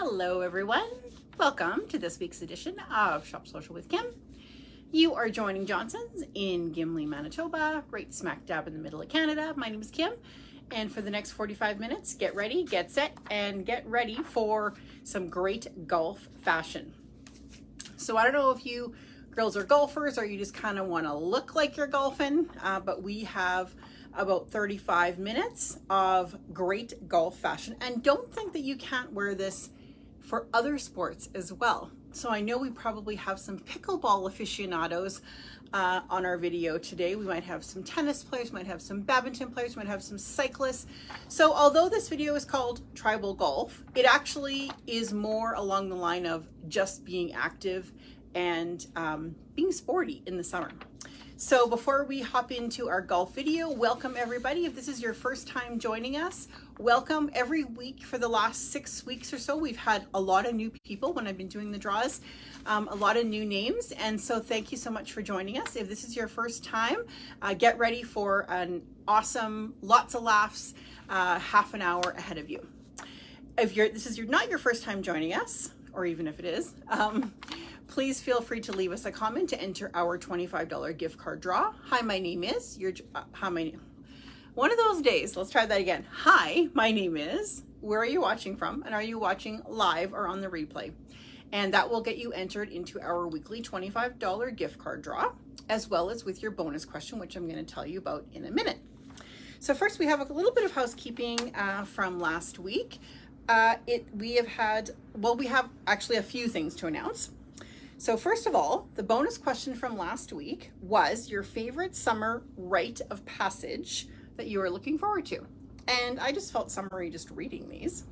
Hello everyone, welcome to this week's edition of Shop Social with Kim. You are joining Johnson's in Gimli, Manitoba, right smack dab in the middle of Canada. My name is Kim, and for the next 45 minutes, get ready, get set, and get ready for some great golf fashion. So I don't know if you girls are golfers or you just kind of want to look like you're golfing, but we have about 35 minutes of great golf fashion. And don't think that you can't wear this for other sports as well. So I know we probably have some pickleball aficionados on our video today. We might have some tennis players, might have some badminton players, might have some cyclists. So although this video is called Tribal Golf, it actually is more along the line of just being active and being sporty in the summer. So before we hop into our golf video, welcome everybody. If this is your first time joining us, welcome. Every week for the last 6 weeks or so, we've had a lot of new people when I've been doing the draws, a lot of new names. And so thank you so much for joining us. If this is your first time, get ready for an awesome, lots of laughs, half an hour ahead of you. If this is not your first time joining us, or even if it is, please feel free to leave us a comment to enter our $25 gift card draw. Hi, my name is, one of those days, let's try that again. Hi, my name is, where are you watching from? And are you watching live or on the replay? And that will get you entered into our weekly $25 gift card draw, as well as with your bonus question, which I'm gonna tell you about in a minute. So first we have a little bit of housekeeping from last week. We have actually a few things to announce. So first of all, the bonus question from last week was your favorite summer rite of passage that you are looking forward to. And I just felt summery just reading these.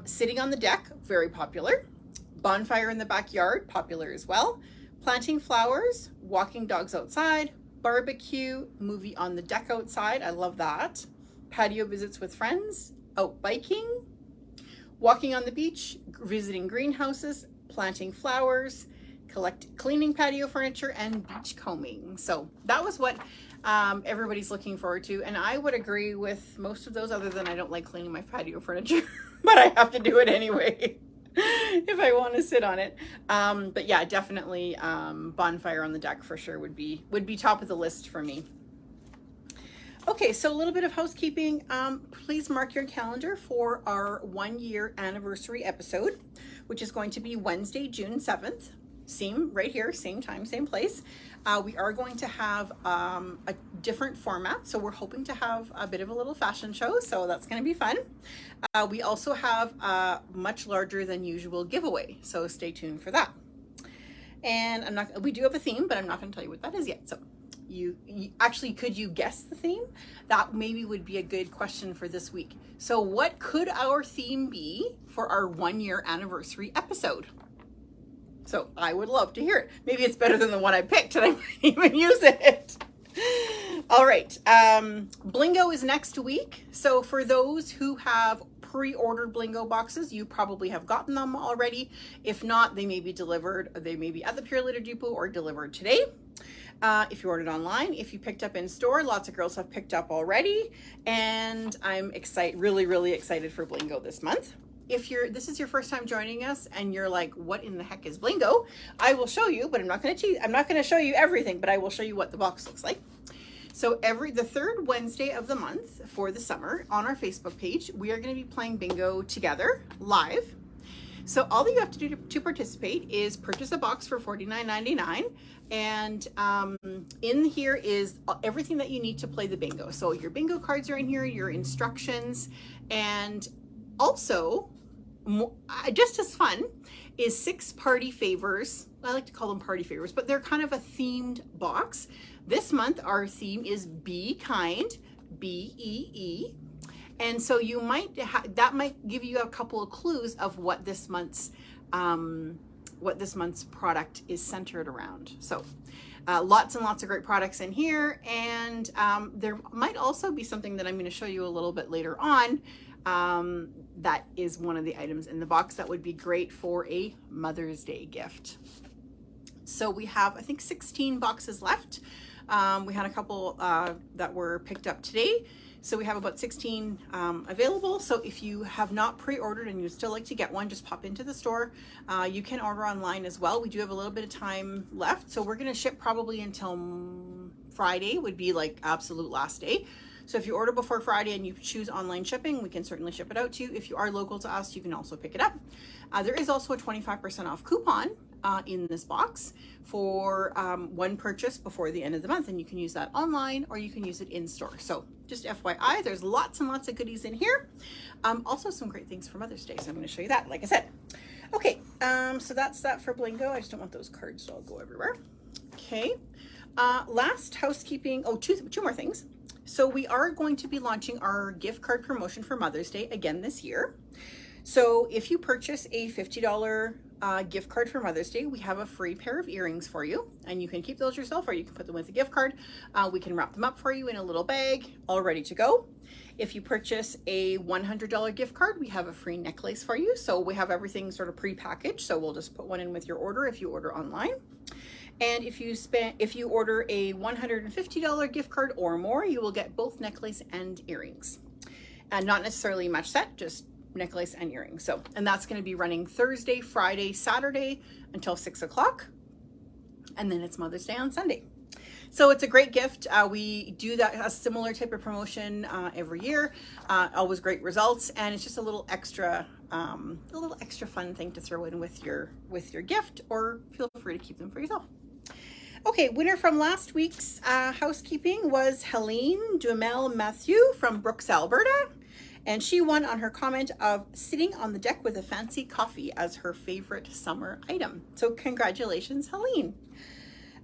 Sitting on the deck, very popular. Bonfire in the backyard, popular as well. Planting flowers, walking dogs outside, barbecue, movie on the deck outside, I love that. Patio visits with friends, out biking, walking on the beach, visiting greenhouses, planting flowers, cleaning patio furniture, and beach combing. So that was what everybody's looking forward to. And I would agree with most of those, other than I don't like cleaning my patio furniture, but I have to do it anyway if I want to sit on it. But yeah, definitely bonfire on the deck for sure would be top of the list for me. Okay, so a little bit of housekeeping. Please mark your calendar for our 1-year anniversary episode, which is going to be Wednesday, June 7th. Right here, same time, same place. We are going to have a different format. So we're hoping to have a bit of a little fashion show. So that's going to be fun. We also have a much larger than usual giveaway. So stay tuned for that. And we do have a theme, but I'm not going to tell you what that is yet. So you actually, could you guess the theme? That maybe would be a good question for this week. So what could our theme be for our 1-year anniversary episode? So I would love to hear it. Maybe it's better than the one I picked and I might even use it. All right. Blingo is next week. So for those who have pre-ordered Blingo boxes, you probably have gotten them already. If not, they may be delivered. They may be at the Pure Litter Depot or delivered today. If you ordered online, if you picked up in store, lots of girls have picked up already. And I'm really, really excited for Blingo this month. If this is your first time joining us and you're like, what in the heck is Blingo? I will show you, but I'm not going to show you everything, but I will show you what the box looks like. So the third Wednesday of the month for the summer on our Facebook page, we are going to be playing bingo together live. So all that you have to do to participate is purchase a box for $49.99. And in here is everything that you need to play the bingo. So your bingo cards are in here, your instructions, and also just as fun is 6 party favors. I like to call them party favors, but they're kind of a themed box. This month, our theme is Be Kind, BEE. And so you that might give you a couple of clues of what this month's product is centered around. So lots and lots of great products in here. And there might also be something that I'm going to show you a little bit later on. That is one of the items in the box that would be great for a Mother's Day gift. So we have, I think, 16 boxes left. We had a couple that were picked up today. So we have about 16 available. So if you have not pre-ordered and you'd still like to get one, just pop into the store. You can order online as well. We do have a little bit of time left. So we're gonna ship probably until Friday would be like absolute last day. So if you order before Friday and you choose online shipping, we can certainly ship it out to you. If you are local to us, you can also pick it up. There is also a 25% off coupon in this box for one purchase before the end of the month, and you can use that online or you can use it in store. So just FYI, there's lots and lots of goodies in here. Also some great things for Mother's Day, so I'm going to show you that, like I said. Okay, so that's that for Blingo. I just don't want those cards to all go everywhere. Okay, last housekeeping, two more things. So we are going to be launching our gift card promotion for Mother's Day again this year. So if you purchase a $50 gift card for Mother's Day, we have a free pair of earrings for you, and you can keep those yourself or you can put them with a gift card. We can wrap them up for you in a little bag, all ready to go. If you purchase a $100 gift card, we have a free necklace for you. So we have everything sort of pre-packaged. So we'll just put one in with your order if you order online. And if you order a $150 gift card or more, you will get both necklace and earrings. And not necessarily match set, just necklace and earrings. So, and that's going to be running Thursday, Friday, Saturday until 6 o'clock. And then it's Mother's Day on Sunday. So it's a great gift. We do a similar type of promotion every year. Always great results, and it's just a little extra fun thing to throw in with your gift, or feel free to keep them for yourself. Okay, winner from last week's housekeeping was Helene Duhamel Matthew from Brooks, Alberta. And she won on her comment of sitting on the deck with a fancy coffee as her favorite summer item. So congratulations, Helene.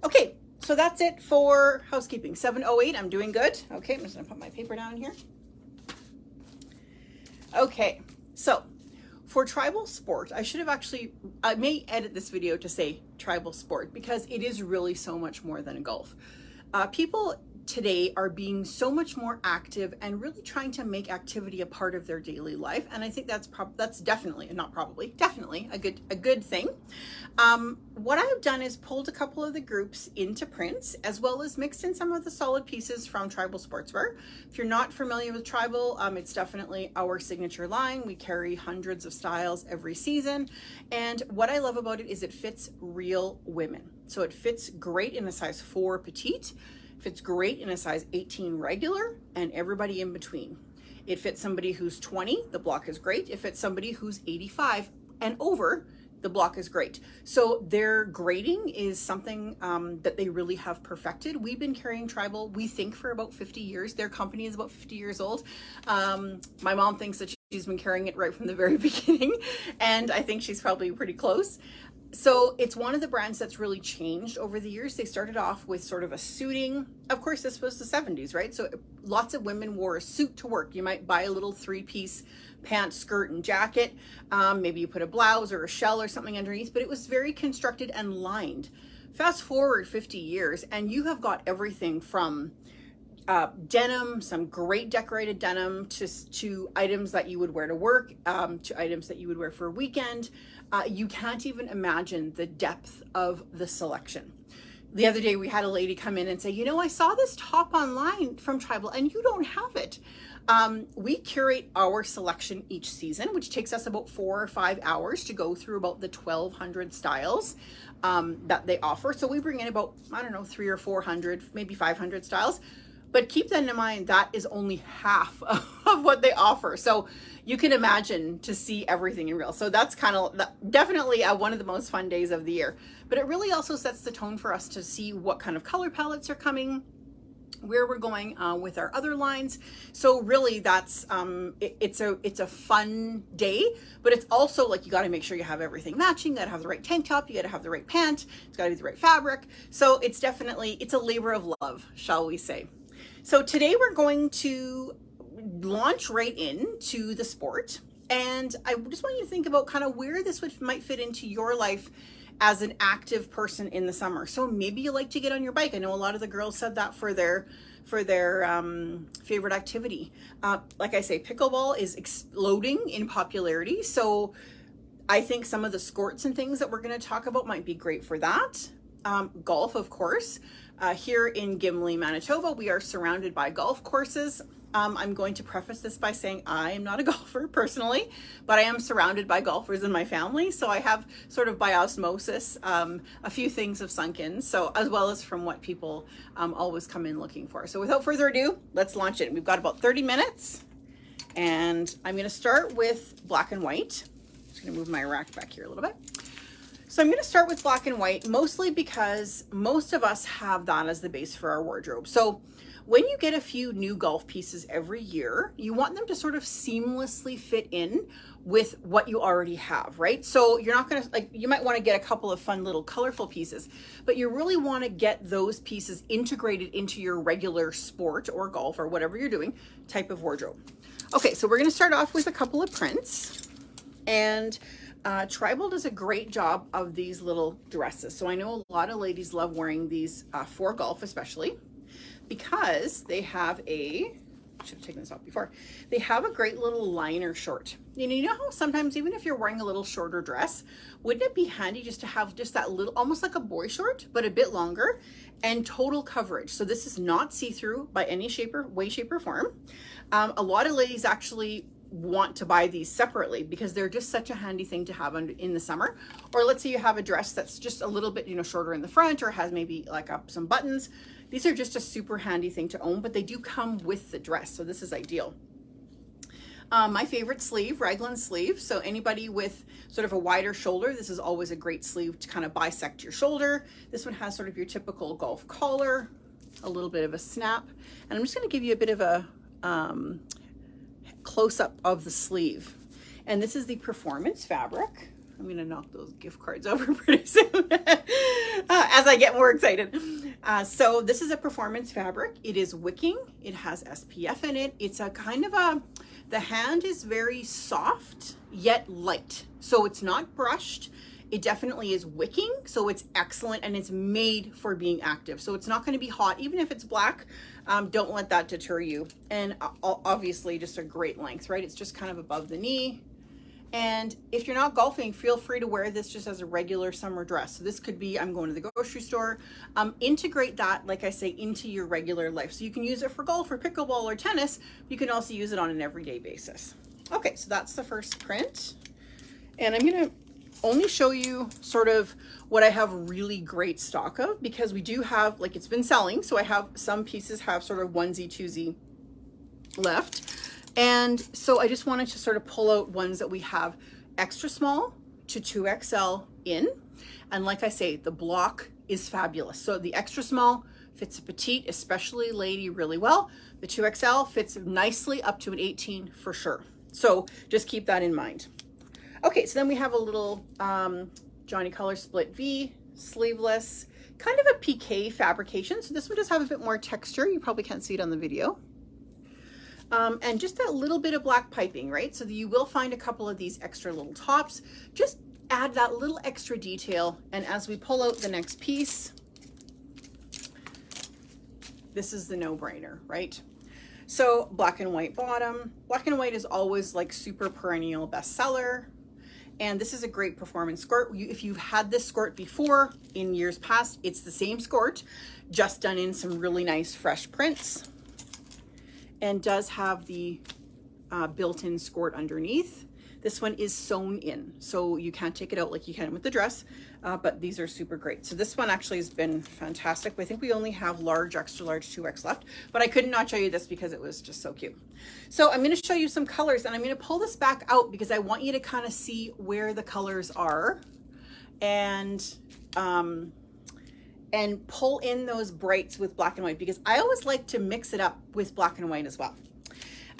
Okay, so that's it for housekeeping. 7:08, I'm doing good. Okay, I'm just gonna put my paper down here. Okay, so for tribal sport, I may edit this video to say tribal sport because it is really so much more than a golf. People today are being so much more active and really trying to make activity a part of their daily life, and I think that's definitely a good thing. What I've done is pulled a couple of the groups into prints, as well as mixed in some of the solid pieces from Tribal Sportswear. If you're not familiar with Tribal, it's definitely our signature line. We carry hundreds of styles every season, and what I love about it is it fits real women. So it fits great in a size 4 petite, fits great in a size 18 regular, and everybody in between. It fits somebody who's 20, the block is great. It fits somebody who's 85 and over, the block is great. So their grading is something that they really have perfected. We've been carrying Tribal, we think, for about 50 years. Their company is about 50 years old. My mom thinks that she's been carrying it right from the very beginning, and I think she's probably pretty close. So it's one of the brands that's really changed over the years. They started off with sort of a suiting. Of course, this was the 70s, right? So lots of women wore a suit to work. You might buy a little 3-piece pants, skirt, and jacket. Maybe you put a blouse or a shell or something underneath, but it was very constructed and lined. Fast forward 50 years, and you have got everything from denim, some great decorated denim, to items that you would wear to work, to items that you would wear for a weekend. You can't even imagine the depth of the selection. The other day we had a lady come in and say, you know, I saw this top online from Tribal and you don't have it. We curate our selection each season, which takes us about 4 or 5 hours to go through about the 1,200 styles that they offer. So we bring in about, I don't know, 300 or 400, maybe 500 styles. But keep that in mind, that is only half of what they offer. So you can imagine to see everything in real. So that's kind of definitely one of the most fun days of the year. But it really also sets the tone for us to see what kind of color palettes are coming, where we're going with our other lines. So really that's, it's a fun day, but it's also like, you got to make sure you have everything matching. You got to have the right tank top. You got to have the right pant. It's got to be the right fabric. So it's definitely, it's a labor of love, shall we say. So today we're going to launch right into the sport, and I just want you to think about kind of where this might fit into your life as an active person in the summer. So maybe you like to get on your bike. I know a lot of the girls said that for their favorite activity. Like I say, pickleball is exploding in popularity. So I think some of the sports and things that we're going to talk about might be great for that. Golf, of course. Here in Gimli, Manitoba, we are surrounded by golf courses. I'm going to preface this by saying I am not a golfer personally, but I am surrounded by golfers in my family. So I have sort of by osmosis, a few things have sunk in. So as well as from what people always come in looking for. So without further ado, let's launch it. We've got about 30 minutes and I'm going to start with black and white. Just going to move my rack back here a little bit. So I'm going to start with black and white, mostly because most of us have that as the base for our wardrobe. So when you get a few new golf pieces every year, you want them to sort of seamlessly fit in with what you already have, right? So you're not going to, like, you might want to get a couple of fun little colorful pieces, but you really want to get those pieces integrated into your regular sport or golf or whatever you're doing type of wardrobe. Okay, so we're going to start off with a couple of prints, and Tribal does a great job of these little dresses. So I know a lot of ladies love wearing these for golf, especially because they have a, should have taken this off before, they have a great little liner short. You know how sometimes even if you're wearing a little shorter dress, wouldn't it be handy just to have just that little, almost like a boy short, but a bit longer and total coverage. So this is not see-through by any way, shape or form. A lot of ladies actually want to buy these separately because they're just such a handy thing to have in the summer. Or let's say you have a dress that's just a little bit, shorter in the front or has maybe like some buttons. These are just a super handy thing to own, but they do come with the dress. So this is ideal. My favorite sleeve, raglan sleeve. So anybody with sort of a wider shoulder, this is always a great sleeve to kind of bisect your shoulder. This one has sort of your typical golf collar, a little bit of a snap. And I'm just going to give you a bit of a close-up of the sleeve. And this is the performance fabric. I'm going to knock those gift cards over pretty soon as I get more excited. So this is a performance fabric. It is wicking. It has SPF in it. It's a kind of the hand is very soft yet light. So it's not brushed. It definitely is wicking. So it's excellent and it's made for being active. So it's not going to be hot. Even if it's black, don't let that deter you. And obviously just a great length, right? It's just kind of above the knee. And if you're not golfing, feel free to wear this just as a regular summer dress. So this could be, I'm going to the grocery store. Integrate that, like I say, into your regular life. So you can use it for golf or pickleball or tennis. You can also use it on an everyday basis. Okay, so that's the first print. And I'm going to only show you sort of what I have really great stock of, because we do have, like, it's been selling. So I have some pieces have sort of onesie, twosie left. And so I just wanted to sort of pull out ones that we have extra small to 2XL in. And like I say, the block is fabulous. So the extra small fits a petite, especially lady, really well. The 2XL fits nicely up to an 18 for sure. So just keep that in mind. Okay, so then we have a little Johnny Color Split V, sleeveless, kind of a piqué fabrication. So this one does have a bit more texture. You probably can't see it on the video. And just that little bit of black piping, right? So you will find a couple of these extra little tops. Just add that little extra detail. And as we pull out the next piece, this is the no-brainer, right? So black and white bottom. Black and white is always like super perennial bestseller. And this is a great performance skirt. If you've had this skirt before in years past, it's the same skirt, just done in some really nice fresh prints. And does have the built-in skirt underneath. This one is sewn in, so you can't take it out like you can with the dress, but these are super great. So this one actually has been fantastic. I think we only have large, extra large 2X left, but I could not show you this because it was just so cute. So I'm gonna show you some colors, and I'm gonna pull this back out because I want you to kind of see where the colors are, and pull in those brights with black and white, because I always like to mix it up with black and white as well.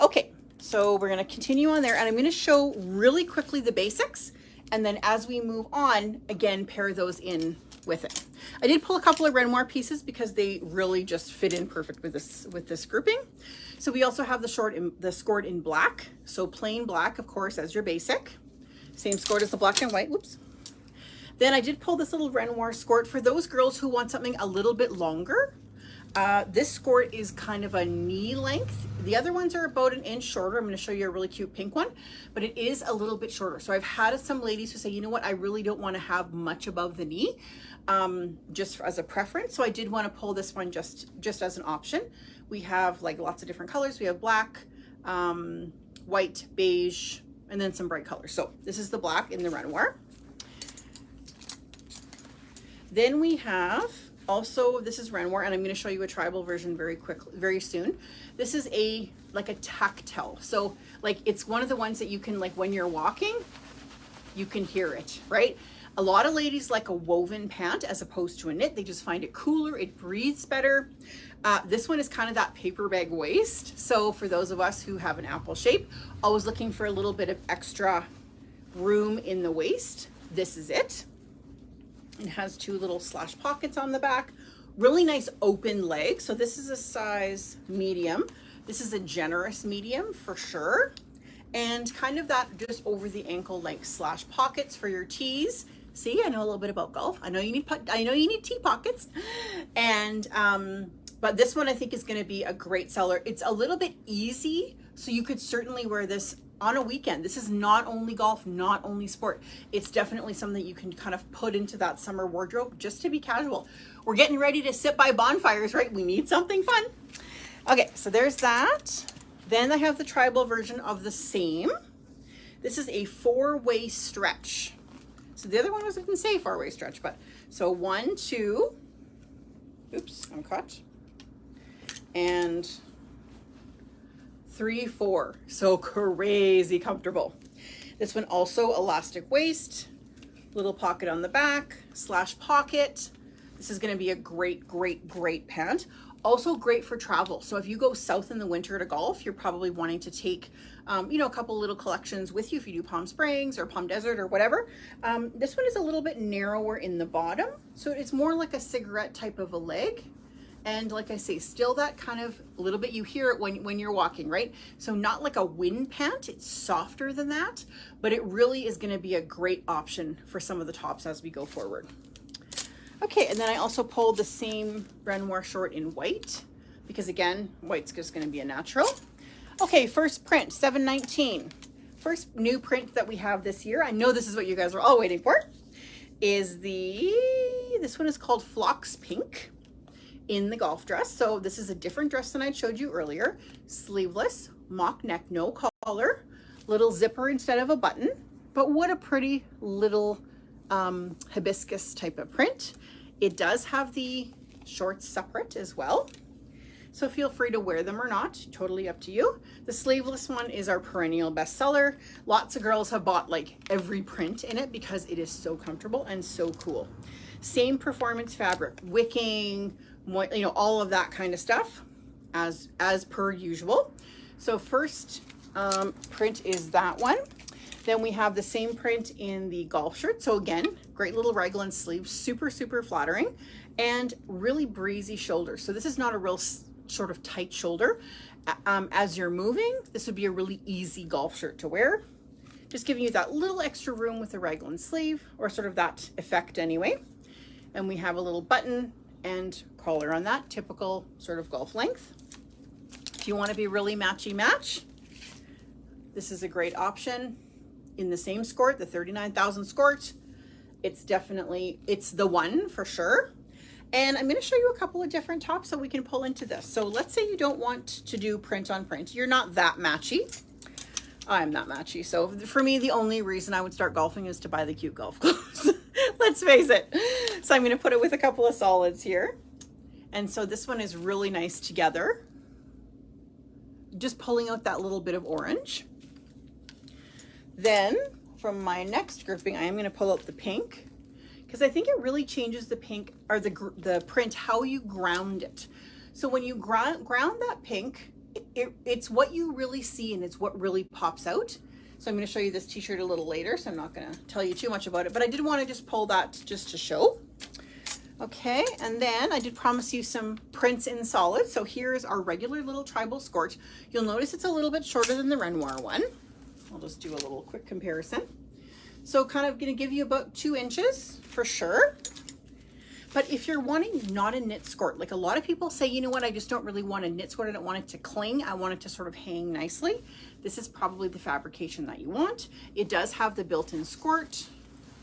Okay, so we're going to continue on there, and I'm going to show really quickly the basics, and then as we move on, again, pair those in with it. I did pull a couple of Renoir pieces because they really just fit in perfect with this grouping. So we also have the skirt in black, so plain black, of course, as your basic. Same skirt as the black and white. Whoops. Then I did pull this little Renoir skirt for those girls who want something a little bit longer. This skirt is kind of a knee length The other ones are about an inch shorter. I'm going to show you a really cute pink one, but it is a little bit shorter. So I've had some ladies who say, you know what, I really don't want to have much above the knee, just as a preference. So I did want to pull this one just as an option. We have like lots of different colors. We have black, white, beige, and then some bright colors. So this is the black in the Renoir. Then we have also, this is Renoir, and I'm going to show you a tribal version very soon. This is like a tactile. So like it's one of the ones that you can, like when you're walking, you can hear it, right? A lot of ladies like a woven pant as opposed to a knit. They just find it cooler. It breathes better. This one is kind of that paper bag waist. So for those of us who have an apple shape, always looking for a little bit of extra room in the waist, this is it. It has two little slash pockets on the back. Really nice open leg. So this is a size medium. This is a generous medium for sure. And kind of that just over the ankle length slash pockets for your tees. See, I know a little bit about golf. I know you need tee pockets. And but this one I think is going to be a great seller. It's a little bit easy, so you could certainly wear this on a weekend. This is not only golf, not only sport. It's definitely something you can kind of put into that summer wardrobe just to be casual. We're getting ready to sit by bonfires, right? We need something fun. Okay, so there's that. Then I have the tribal version of the same. This is a 4-way stretch. So the other one didn't say 4-way stretch, but so 1, 2, oops, I'm caught, and 3, 4. So crazy comfortable. This one also elastic waist, little pocket on the back, slash pocket. This is going to be a great pant. Also great for travel. So if you go south in the winter to golf, you're probably wanting to take, a couple little collections with you if you do Palm Springs or Palm Desert or whatever. This one is a little bit narrower in the bottom. So it's more like a cigarette type of a leg. And like I say, still that kind of little bit, you hear it when you're walking, right? So not like a wind pant, it's softer than that, but it really is going to be a great option for some of the tops as we go forward. Okay, and then I also pulled the same Renoir short in white, because again, white's just going to be a natural. Okay, first print, 719. First new print that we have this year, I know this is what you guys are all waiting for, is this one is called Phlox Pink in the golf dress. So this is a different dress than I showed you earlier. Sleeveless, mock neck, no collar, little zipper instead of a button, but what a pretty little hibiscus type of print. It does have the shorts separate as well, so feel free to wear them or not, totally up to you. The sleeveless one is our perennial bestseller. Lots of girls have bought like every print in it because it is so comfortable and so cool. Same performance fabric, wicking, all of that kind of stuff as per usual. So first print is that one. Then we have the same print in the golf shirt. So again, great little raglan sleeve, super flattering, and really breezy shoulder. So this is not a real sort of tight shoulder. As you're moving, this would be a really easy golf shirt to wear. Just giving you that little extra room with the raglan sleeve, or sort of that effect anyway. And we have a little button and collar on that, typical sort of golf length. If you want to be really matchy match, this is a great option. In the same skirt, the 39,000 skirt, it's the one for sure. And I'm going to show you a couple of different tops that we can pull into this. So let's say you don't want to do print on print. You're not that matchy. I'm not matchy. So for me, the only reason I would start golfing is to buy the cute golf clothes. Let's face it. So I'm going to put it with a couple of solids here. And so this one is really nice together. Just pulling out that little bit of orange. Then from my next grouping, I am going to pull out the pink, because I think it really changes the pink, or the print, how you ground it. So when you ground that pink, it's what you really see, and it's what really pops out. So I'm going to show you this t-shirt a little later, so I'm not going to tell you too much about it, but I did want to just pull that just to show. Okay, and then I did promise you some prints in solid. So here's our regular little tribal skirt. You'll notice it's a little bit shorter than the Renoir one. I'll just do a little quick comparison. So kind of going to give you about 2 inches for sure. But if you're wanting not a knit skirt, like a lot of people say, you know what, I just don't really want a knit skirt. I don't want it to cling. I want it to sort of hang nicely. This is probably the fabrication that you want. It does have the built-in skirt.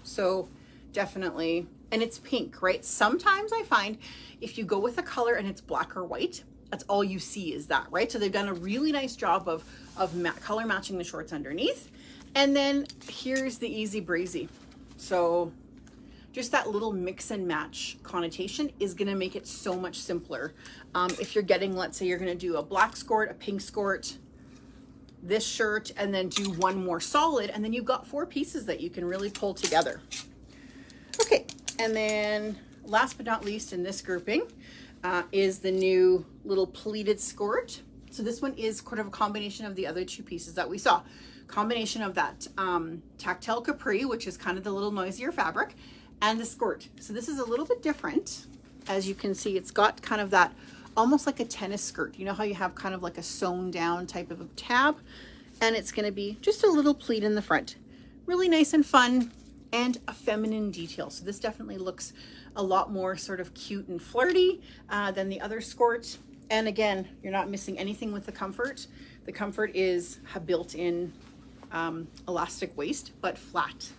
So definitely, and it's pink, right? Sometimes I find if you go with a color and it's black or white, that's all you see is that, right? So they've done a really nice job of color matching the shorts underneath. And then here's the easy breezy. So just that little mix and match connotation is going to make it so much simpler. If you're getting, let's say you're going to do a black skirt, a pink skirt, this shirt, and then do one more solid, and then you've got 4 pieces that you can really pull together. Okay, and then last but not least in this grouping is the new little pleated skirt. So this one is kind of a combination of the other 2 pieces that we saw. Combination of that tactile capri, which is kind of the little noisier fabric, and the skirt. So this is a little bit different. As you can see, it's got kind of that almost like a tennis skirt. You know how you have kind of like a sewn down type of a tab, and it's going to be just a little pleat in the front. Really nice and fun, and a feminine detail. So this definitely looks a lot more sort of cute and flirty than the other skirt. And again, you're not missing anything with the comfort. The comfort is a built-in elastic waist, but flat.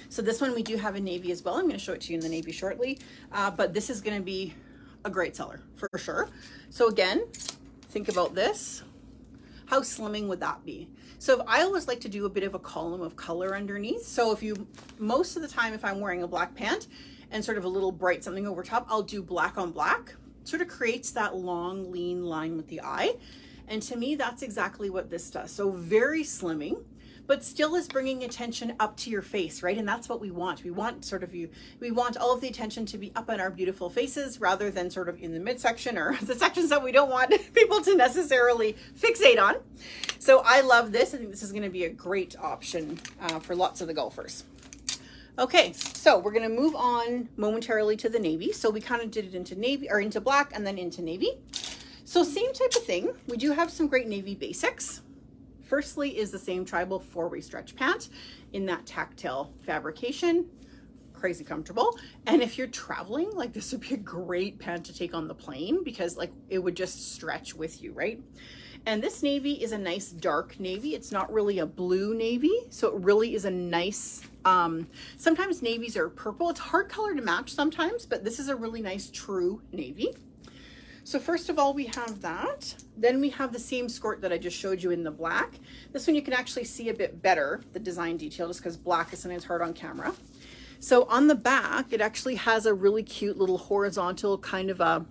So this one we do have in navy as well. I'm going to show it to you in the navy shortly, but this is going to be a great seller for sure. So again, think about this. How slimming would that be? So I always like to do a bit of a column of color underneath. So if you, most of the time, if I'm wearing a black pant and sort of a little bright something over top, I'll do black on black. Sort of creates that long, lean line with the eye. And to me, that's exactly what this does. So very slimming, but still is bringing attention up to your face, right? And that's what we want. We want sort of we want all of the attention to be up on our beautiful faces rather than sort of in the midsection or the sections that we don't want people to necessarily fixate on. So I love this. I think this is going to be a great option for lots of the golfers. Okay, so we're going to move on momentarily to the navy. So we kind of did it into navy or into black and then into navy. So same type of thing. We do have some great navy basics. Firstly is the same tribal 4-way stretch pant in that tactile fabrication, crazy comfortable. And if you're traveling, like this would be a great pant to take on the plane because like it would just stretch with you, right? And this navy is a nice dark navy. It's not really a blue navy. So it really is a nice, sometimes navies are purple. It's hard color to match sometimes, but this is a really nice true navy. So first of all, we have that. Then we have the same skirt that I just showed you in the black. This one you can actually see a bit better, the design detail, just because black is sometimes hard on camera. So on the back, it actually has a really cute little horizontal kind of a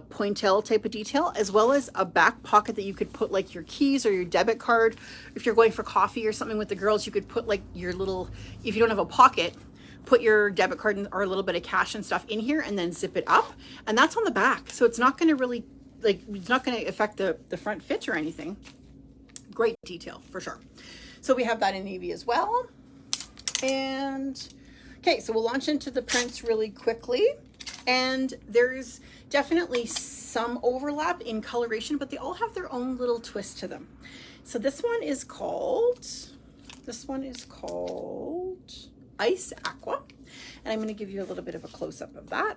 pointelle type of detail, as well as a back pocket that you could put like your keys or your debit card. If you're going for coffee or something with the girls, you could put like your little, if you don't have a pocket, put your debit card or a little bit of cash and stuff in here and then zip it up. And that's on the back. So it's not going to really, like, it's not going to affect the front fit or anything. Great detail for sure. So we have that in navy as well. And okay, so we'll launch into the prints really quickly. And there's definitely some overlap in coloration, but they all have their own little twist to them. So this one is called Ice Aqua, and I'm going to give you a little bit of a close-up of that.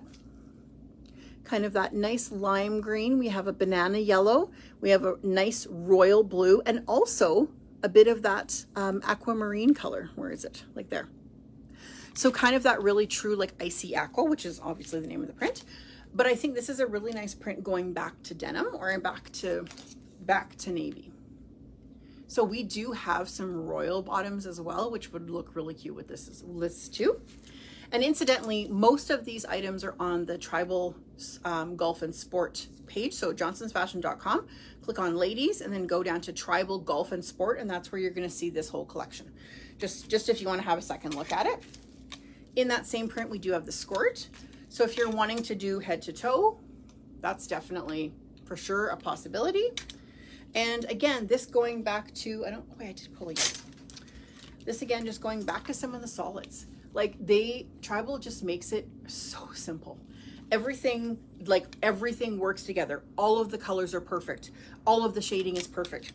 Kind of that nice lime green. We have a banana yellow. We have a nice royal blue, and also a bit of that aquamarine color. Where is it? Like there. So kind of that really true like icy aqua, which is obviously the name of the print. But I think this is a really nice print going back to denim or back to navy. So we do have some royal bottoms as well, which would look really cute with this list too. And incidentally, most of these items are on the Tribal Golf and Sport page. So johnsonsfashion.com, click on ladies and then go down to Tribal Golf and Sport. And that's where you're going to see this whole collection. Just if you want to have a second look at it. In that same print, we do have the skirt. So if you're wanting to do head to toe, that's definitely for sure a possibility. And again, this going back to, I did pull again. This again, just going back to some of the solids. Like Tribal just makes it so simple. Everything works together. All of the colors are perfect. All of the shading is perfect.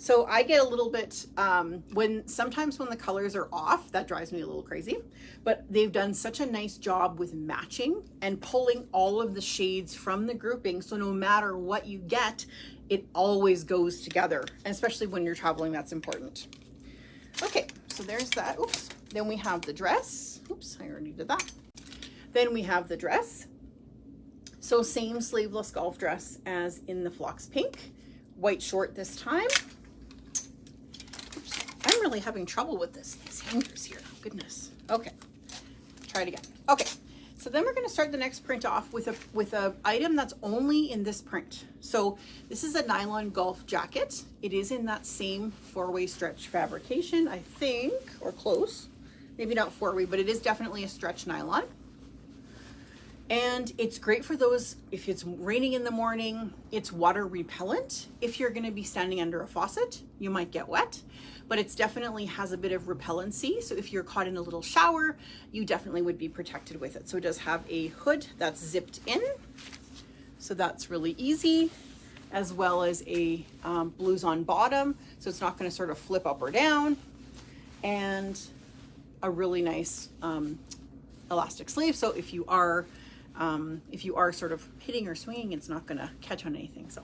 So I get a little bit, sometimes when the colors are off, that drives me a little crazy, but they've done such a nice job with matching and pulling all of the shades from the grouping. So no matter what you get, it always goes together. And especially when you're traveling, that's important. Okay, so there's that. Oops. Then we have the dress. Oops, I already did that. Then we have the dress. So same sleeveless golf dress as in the Phlox Pink. White short this time. Oops, I'm really having trouble with these hangers here. Goodness. Okay, try it again. Okay, so then we're going to start the next print off with a item that's only in this print. So this is a nylon golf jacket. It is in that same four-way stretch fabrication, I think, or close. Maybe not four-way, but it is definitely a stretch nylon. And it's great for those, if it's raining in the morning, it's water repellent. If you're going to be standing under a faucet, you might get wet, but it's definitely has a bit of repellency. So if you're caught in a little shower, you definitely would be protected with it. So it does have a hood that's zipped in. So that's really easy, as well as a blues on bottom. So it's not going to sort of flip up or down, and a really nice elastic sleeve. So if you are sort of hitting or swinging, it's not going to catch on anything. So,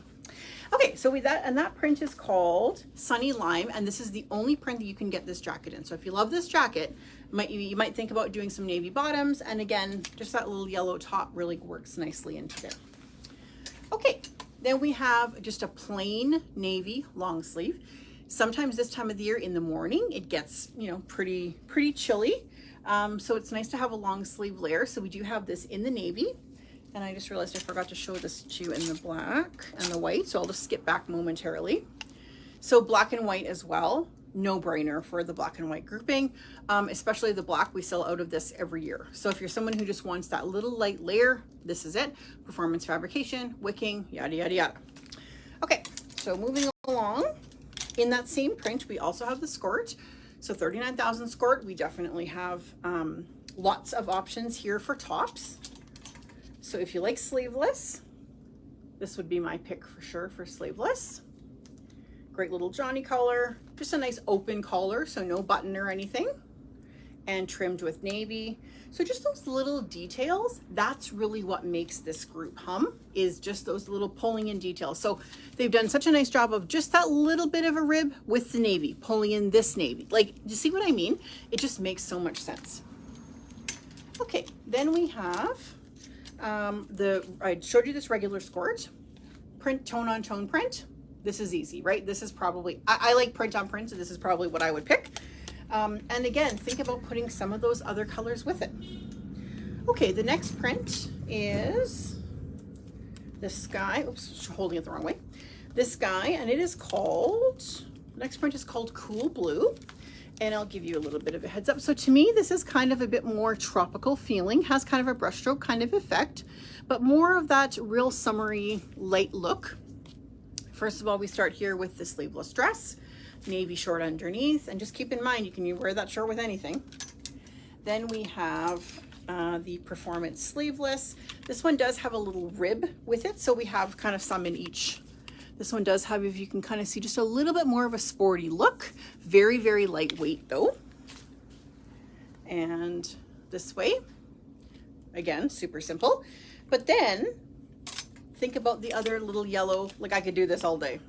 okay, so that print is called Sunny Lime, and this is the only print that you can get this jacket in. So if you love this jacket, you might think about doing some navy bottoms, and again, just that little yellow top really works nicely into there. Okay, then we have just a plain navy long sleeve. Sometimes this time of the year in the morning, it gets, you know, pretty chilly. So it's nice to have a long sleeve layer. So we do have this in the navy, and I just realized I forgot to show this to you in the black and the white. So I'll just skip back momentarily. So black and white as well, no brainer for the black and white grouping, especially the black. We sell out of this every year. So if you're someone who just wants that little light layer, this is it. Performance fabrication, wicking, yada, yada, yada. Okay, so moving along, in that same print, we also have the skirt. So 39,000 skirt, we definitely have lots of options here for tops. So if you like sleeveless, this would be my pick for sure for sleeveless. Great little Johnny collar, just a nice open collar, so no button or anything, and trimmed with navy. So just those little details, that's really what makes this group hum, is just those little pulling in details. So they've done such a nice job of just that little bit of a rib with the navy, pulling in this navy. Like, you see what I mean? It just makes so much sense. Okay, then we have I showed you this regular skirt, print, tone on tone print. This is easy, right? This is probably, I like print on print, so this is probably what I would pick. And again, think about putting some of those other colors with it. Okay, the next print is the sky. Oops, holding it the wrong way. This guy, and it is called, the next print is called Cool Blue. And I'll give you a little bit of a heads up. So to me, this is kind of a bit more tropical feeling, has kind of a brushstroke kind of effect, but more of that real summery light look. First of all, we start here with the sleeveless dress, navy short underneath, and just keep in mind, you can wear that short with anything. Then we have the performance sleeveless. This one does have a little rib with it, so we have kind of some in each. This one does have, if you can kind of see, just a little bit more of a sporty look. Very, very lightweight though. And this way, again, super simple. But then think about the other little yellow, like I could do this all day.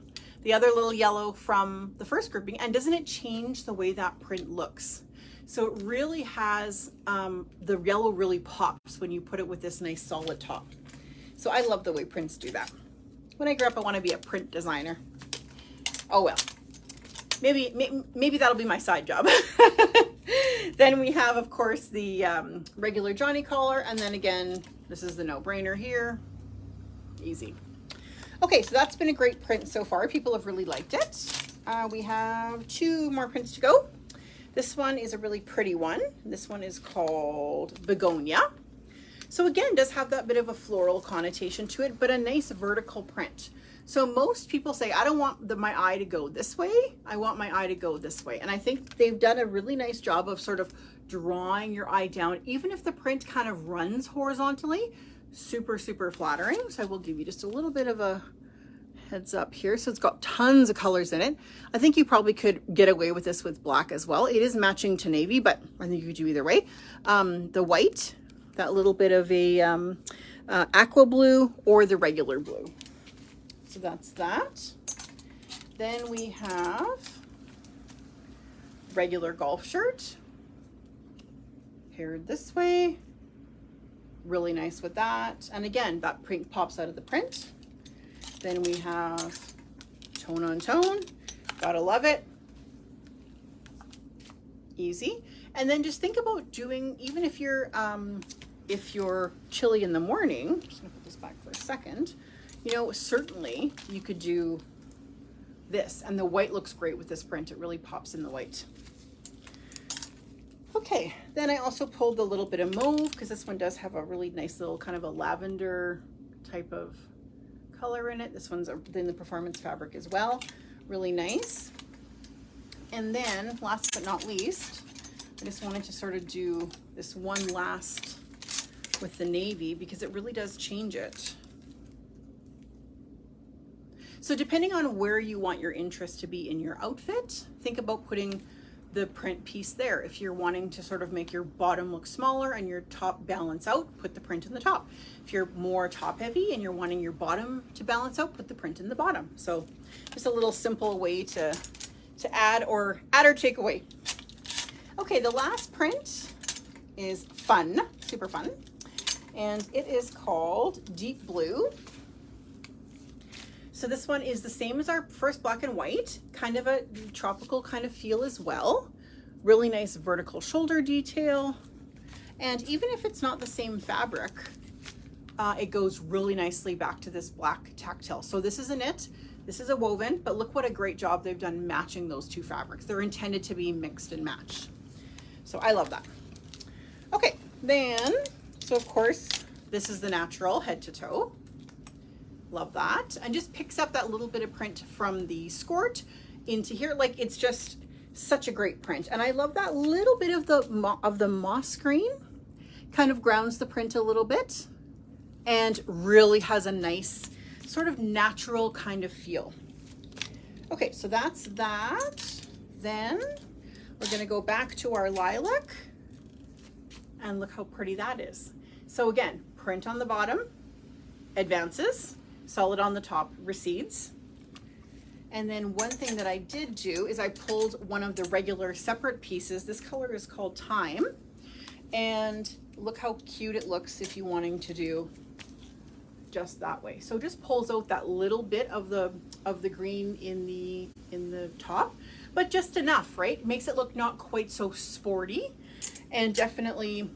The other little yellow from the first grouping, and doesn't it change the way that print looks? So it really has, the yellow really pops when you put it with this nice solid top. So I love the way prints do that. When I grow up, I want to be a print designer. Oh well, maybe that'll be my side job. Then we have, of course, the regular Johnny collar, and then again, this is the no-brainer here. Easy. Okay, so that's been a great print so far. People have really liked it. We have 2 more prints to go. This one is a really pretty one. This one is called Begonia. So again, does have that bit of a floral connotation to it, but a nice vertical print. So most people say, I don't want my eye to go this way. I want my eye to go this way. And I think they've done a really nice job of sort of drawing your eye down, even if the print kind of runs horizontally. Super, super flattering. So I will give you just a little bit of a heads up here. So it's got tons of colors in it. I think you probably could get away with this with black as well. It is matching to navy, but I think you could do either way. The white, that little bit of a aqua blue, or the regular blue. So that's that. Then we have regular golf shirt, paired this way. Really nice with that. And again, that print pops out of the print. Then we have tone on tone. Gotta love it. Easy. And then just think about doing, even if you're chilly in the morning, I'm just gonna put this back for a second, you know, certainly you could do this, and the white looks great with this print. It really pops in the white. Okay, then I also pulled a little bit of mauve because this one does have a really nice little kind of a lavender type of color in it. This one's in the performance fabric as well. Really nice. And then last but not least, I just wanted to sort of do this one last with the navy because it really does change it. So depending on where you want your interest to be in your outfit, think about putting the print piece there. If you're wanting to sort of make your bottom look smaller and your top balance out, put the print in the top. If you're more top heavy and you're wanting your bottom to balance out, put the print in the bottom. So just a little simple way to add or take away. Okay, the last print is fun, super fun. And it is called Deep Blue. So this one is the same as our first black and white, kind of a tropical kind of feel as well. Really nice vertical shoulder detail. And even if it's not the same fabric, it goes really nicely back to this black tactile. So this is a knit, this is a woven, but look what a great job they've done matching those two fabrics. They're intended to be mixed and matched. So I love that. Okay, then, so of course, this is the natural head to toe. Love that. And just picks up that little bit of print from the skirt into here. Like, it's just such a great print. And I love that little bit of the moss green kind of grounds the print a little bit and really has a nice sort of natural kind of feel. Okay, so that's that. Then we're going to go back to our lilac and look how pretty that is. So again, print on the bottom, advances, solid on the top, recedes. And then one thing that I did do is I pulled one of the regular separate pieces. This color is called Time. And look how cute it looks if you're wanting to do just that way. So just pulls out that little bit of the green in the top, but just enough, right? Makes it look not quite so sporty, and definitely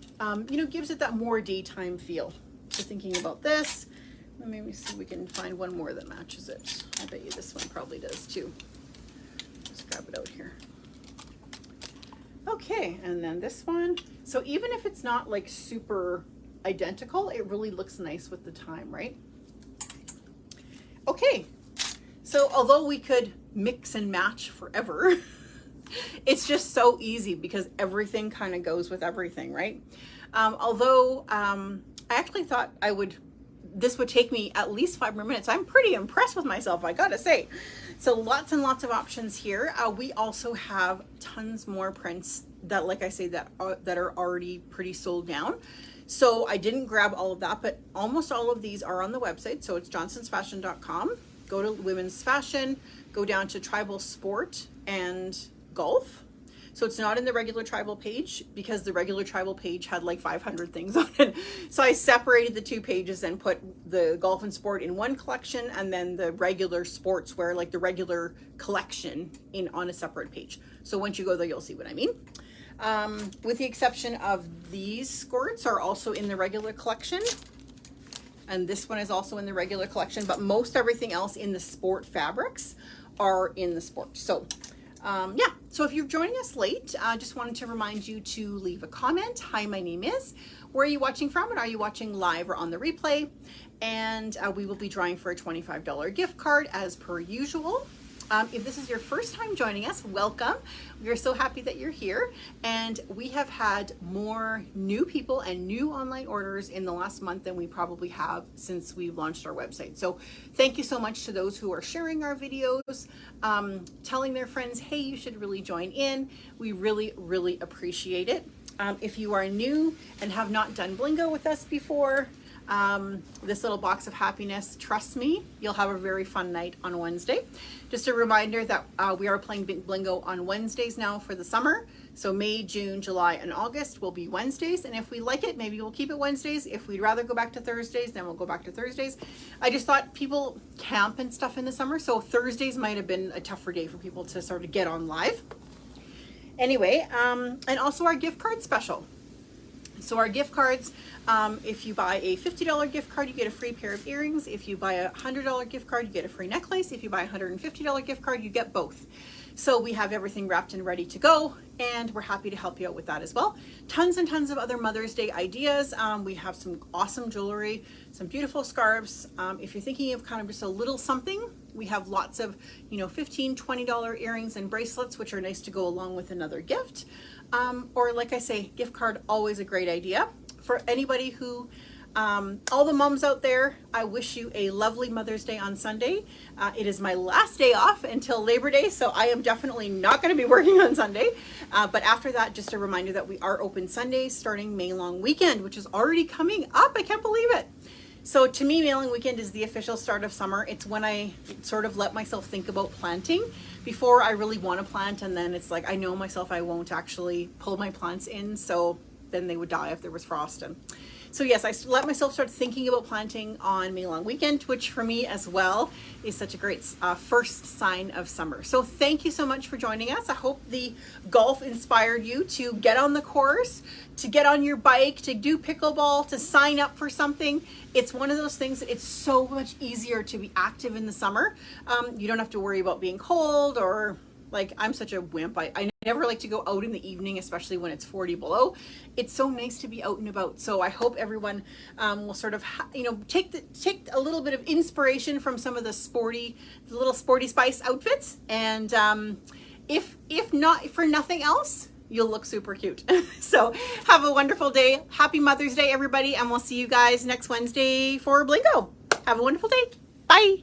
you know, gives it that more daytime feel. So thinking about this, maybe see if we can find one more that matches it. I bet you this one probably does too. Just grab it out here. Okay, and then this one. So even if it's not like super identical, it really looks nice with the time, right? Okay, so although we could mix and match forever, it's just so easy because everything kind of goes with everything, right? Although I actually thought this would take me at least 5 more minutes. I'm pretty impressed with myself, I gotta say. So lots and lots of options here. We also have tons more prints that, like I say, that are already pretty sold down. So I didn't grab all of that, but almost all of these are on the website. So it's johnsonsfashion.com. Go to women's fashion, go down to tribal sport and golf. So it's not in the regular tribal page because the regular tribal page had like 500 things on it. So I separated the two pages and put the golf and sport in one collection and then the regular sportswear, like the regular collection, on a separate page. So once you go there, you'll see what I mean. With the exception of these skirts are also in the regular collection. And this one is also in the regular collection, but most everything else in the sport fabrics are in the sport. So yeah, so if you're joining us late, I just wanted to remind you to leave a comment. Hi, my name is. Where are you watching from? And are you watching live or on the replay? And we will be drawing for a $25 gift card as per usual. If this is your first time joining us, welcome. We are so happy that you're here, and we have had more new people and new online orders in the last month than we probably have since we launched our website. So thank you so much to those who are sharing our videos, telling their friends, hey, you should really join in. We really appreciate it. If you are new and have not done Blingo with us before, this little box of happiness, trust me, you'll have a very fun night on Wednesday. Just a reminder that we are playing Blingo on Wednesdays now for the summer. So May, June, July, and August will be Wednesdays. And if we like it, maybe we'll keep it Wednesdays. If we'd rather go back to Thursdays, then we'll go back to Thursdays. I just thought people camp and stuff in the summer, so Thursdays might have been a tougher day for people to sort of get on live. Anyway, and also our gift card special. So our gift cards, if you buy a $50 gift card, you get a free pair of earrings. If you buy a $100 gift card, you get a free necklace. If you buy a $150 gift card, you get both. So we have everything wrapped and ready to go, and we're happy to help you out with that as well. Tons and tons of other Mother's Day ideas. We have some awesome jewelry, some beautiful scarves. If you're thinking of kind of just a little something, we have lots of, $15, $20 earrings and bracelets, which are nice to go along with another gift. Or like I say, gift card, always a great idea. For anybody who, all the moms out there, I wish you a lovely Mother's Day on Sunday. It is my last day off until Labor Day, so I am definitely not going to be working on Sunday. But after that, just a reminder that we are open Sundays starting May Long Weekend, which is already coming up. I can't believe it. So to me, May Long Weekend is the official start of summer. It's when I sort of let myself think about planting before I really want to plant, and then it's like I know myself I won't actually pull my plants in, so then they would die if there was frost. And so yes, I let myself start thinking about planting on May Long Weekend, which for me as well is such a great first sign of summer. So thank you so much for joining us. I hope the golf inspired you to get on the course, to get on your bike, to do pickleball, to sign up for something. It's one of those things that it's so much easier to be active in the summer. You don't have to worry about being cold, or like I'm such a wimp. I never like to go out in the evening, especially when it's 40 below. It's so nice to be out and about. So I hope everyone will sort of, take a little bit of inspiration from some of the little sporty spice outfits. And if not for nothing else, you'll look super cute. So have a wonderful day. Happy Mother's Day, everybody. And we'll see you guys next Wednesday for Blingo. Have a wonderful day. Bye.